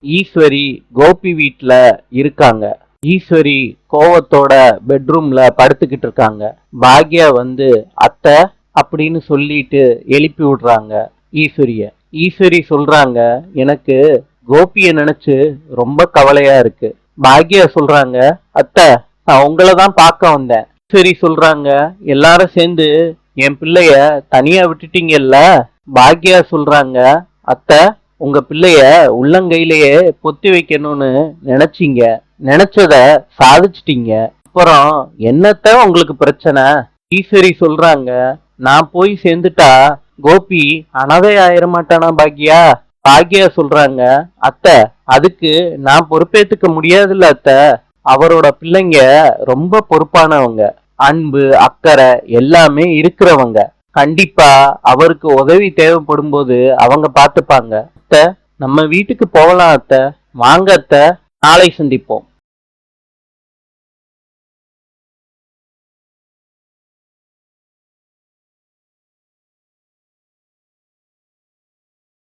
ஈஸ்வரி கோபி வீட்ல இருக்காங்க. ஈஸ்வரி கோவத்தோட பெட்ரூம்ல படுத்துக்கிட்டு இருக்காங்க. பாக்யா வந்து அத்தை அப்படின்னு சொல்லிட்டு எழுப்பி விடுறாங்க ஈஸ்வரிய. ஈஸ்வரி சொல்றாங்க, எனக்கு கோபிய நினைச்சு ரொம்ப கவலையா இருக்கு. பாக்யா சொல்றாங்க, அத்தை நான் உங்களை தான் பார்க்க வந்தேன். ஈஸ்வரி சொல்றாங்க, எல்லாரும் சேர்ந்து என் பிள்ளைய தனியா விட்டுட்டீங்கல்ல. பாக்யா சொல்றாங்க, அத்தை உங்க பிள்ளைய உள்ளங்கையிலேயே பொத்தி வைக்கணும்னு நினைச்சீங்க, நினைச்சத சாதிச்சிட்டீங்க. அப்புறம் என்னத்த உங்களுக்கு பிரச்சனை? ஈஸ்வரி சொல்றாங்க, நான் போய் சேர்ந்துட்டா கோபி அனாதை ஆயிர மாட்டானா பாக்யா? பாக்யா சொல்றாங்க, அத்தை அதுக்கு நான் பொறுப்பேத்துக்க முடியாதுல்ல அத்தை. அவரோட பிள்ளைங்க ரொம்ப பொறுப்பானவங்க, அன்பு அக்கறை எல்லாமே இருக்கிறவங்க. கண்டிப்பா அவருக்கு உதவி தேவைப்படும் போது அவங்க பார்த்துப்பாங்க. அத்தை நம்ம வீட்டுக்கு போகலாம் அத்தை, வாங்க அத்தை, நாளை சந்திப்போம்.